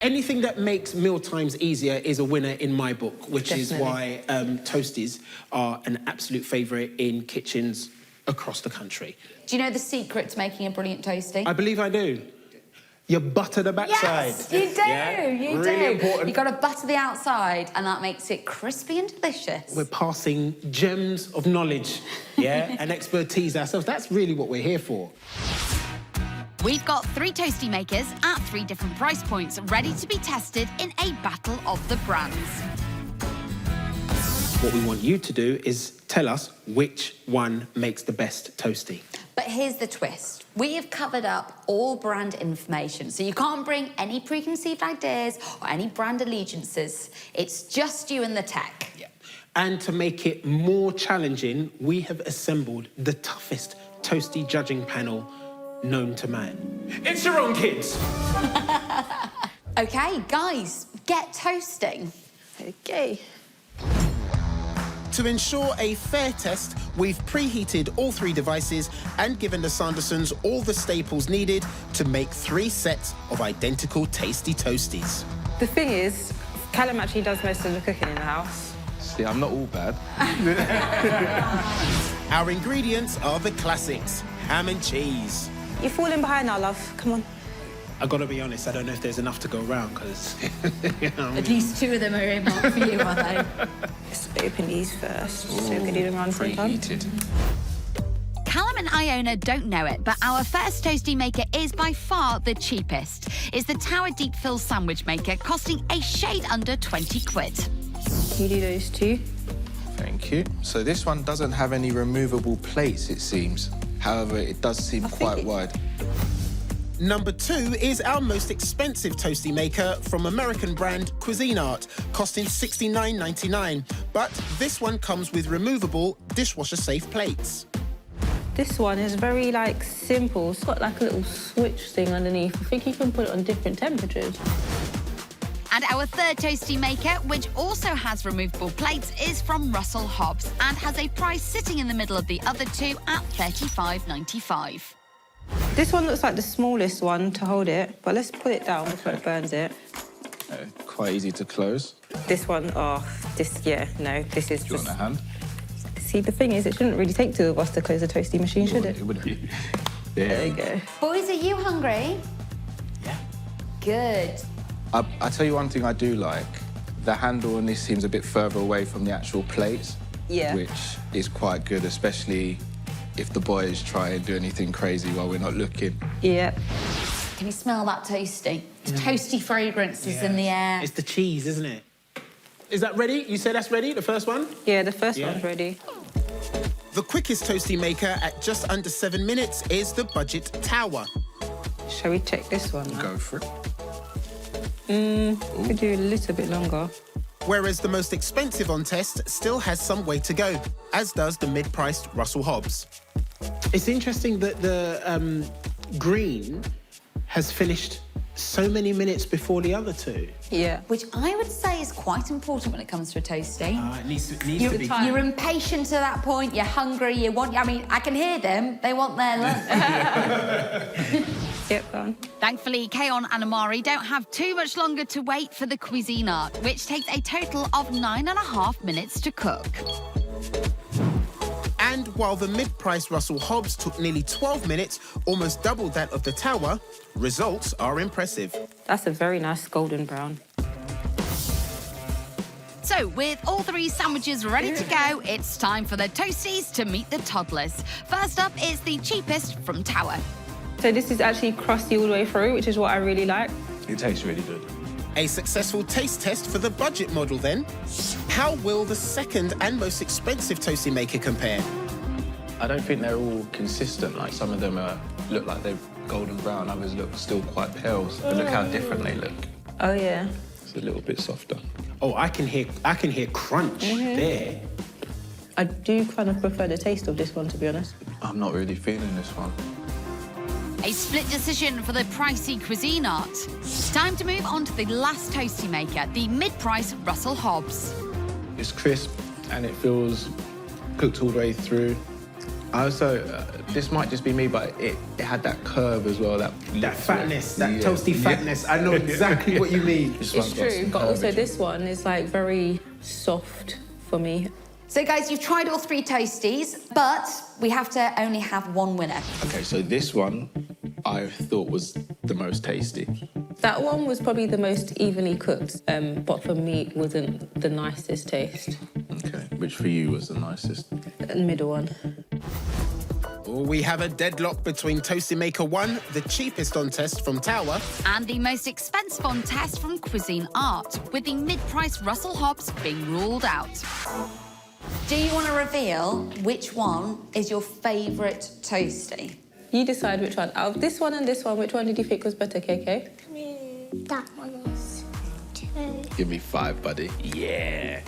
Anything that makes meal times easier is a winner in my book, which is why Toasties are an absolute favourite in kitchens across the country. Do you know the secret to making a brilliant toasty? I believe I do. You butter the backside. Yes, you do, you really do. Important. You've got to butter the outside, and that makes it crispy and delicious. We're passing gems of knowledge, and expertise ourselves. That's really what we're here for. We've got 3 toasty makers at 3 different price points, ready to be tested in a battle of the brands. What we want you to do is tell us which one makes the best toasty. But here's the twist. We have covered up all brand information, so you can't bring any preconceived ideas or any brand allegiances. It's just you and the tech. Yeah. And to make it more challenging, we have assembled the toughest toasty judging panel known to man. It's your own kids! OK, guys, get toasting. OK. To ensure a fair test, we've preheated all 3 devices and given the Sandersons all the staples needed to make 3 sets of identical tasty toasties. The thing is, Callum actually does most of the cooking in the house. See, I'm not all bad. Our ingredients are the classics: ham and cheese. You're falling behind now, love. Come on. I've got to be honest, I don't know if there's enough to go around, because... At least 2 of them are earmarked for you, are they? Let's open these first, so we can do them around the same time. Preheated. Callum and Iona don't know it, but our first toasty maker is by far the cheapest. It's the Tower Deep Fill Sandwich Maker, costing a shade under 20 quid. You do those 2. Thank you. So this one doesn't have any removable plates, it seems. However, it does seem quite wide. Number 2 is our most expensive toasty maker from American brand CUISINART, costing $69.99. But this one comes with removable, dishwasher-safe plates. This one is very, simple. It's got, a little switch thing underneath. I think you can put it on different temperatures. And our third toasty maker, which also has removable plates, is from Russell Hobbs and has a price sitting in the middle of the other 2 at $35.95. This one looks like the smallest one to hold it, but let's put it down before it burns it. Quite easy to close. This one, this is Do you just... want a hand? See, the thing is, it shouldn't really take 2 of us to close a toasty machine, should it? It would be. There you go. Boys, are you hungry? Yeah. Good. I tell you one thing I do like. The handle on this seems a bit further away from the actual plates. Yeah. Which is quite good, especially if the boys try and do anything crazy while we're not looking. Yeah. Can you smell that toasty? It's toasty fragrances in the air. It's the cheese, isn't it? Is that ready? You say that's ready, the first one? Yeah, the first one's ready. The quickest toasty maker at just under 7 minutes is the Budget Tower. Shall we check this one now? Go for it. Could do a little bit longer. Whereas the most expensive on test still has some way to go, as does the mid-priced Russell Hobbs. It's interesting that the green has finished so many minutes before the other 2. Yeah. Which I would say is quite important when it comes to a toasty. It needs to be. You're impatient at that point, you're hungry, you want... I mean, I can hear them. They want their lunch. Yep, go on. Thankfully, Kaon and Amari don't have too much longer to wait for the Cuisinart, which takes a total of 9.5 minutes to cook. And while the mid-priced Russell Hobbs took nearly 12 minutes, almost double that of the Tower, results are impressive. That's a very nice golden brown. So, with all 3 sandwiches ready to go, it's time for the toasties to meet the toddlers. First up is the cheapest from Tower. So this is actually crusty all the way through, which is what I really like. It tastes really good. A successful taste test for the budget model, then. How will the second and most expensive toasty maker compare? I don't think they're all consistent. Like, some of them look like they're golden brown, others look still quite pale. But look how different they look. Oh, yeah. It's a little bit softer. Oh, I can hear crunch there. I do kind of prefer the taste of this one, to be honest. I'm not really feeling this one. A split decision for the pricey Cuisinart. Time to move on to the last toasty maker, the mid-price Russell Hobbs. It's crisp and it feels cooked all the way through. I also, this might just be me, but it had that curve as well. That fatness, that toasty fatness. I know exactly what you mean. It's true, but also this one is like very soft for me. So guys, you've tried all 3 toasties, but we have to only have one winner. Okay, so this one I thought was the most tasty. That one was probably the most evenly cooked, but for me it wasn't the nicest taste. Okay, which for you was the nicest? The middle one. We have a deadlock between Toasty Maker 1, the cheapest on test from Tower, And the most expensive on test from CUISINART, with the mid-price Russell Hobbs being ruled out. Do you want to reveal which one is your favourite toasty? You decide which one. Out of this one and this one, which one did you think was better, KK? That one was 2. Give me 5, buddy. Yeah.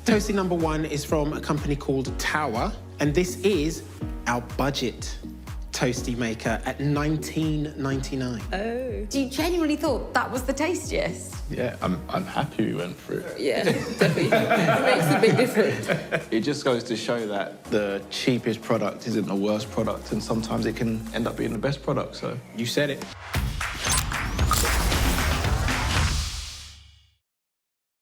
Toasty number 1 is from a company called Tower, and this is our budget toasty maker at $19.99. Oh. Do you genuinely thought that was the tastiest? Yeah, I'm happy we went through. Yeah, definitely. It makes a big difference. It just goes to show that the cheapest product isn't the worst product, and sometimes it can end up being the best product, so. You said it.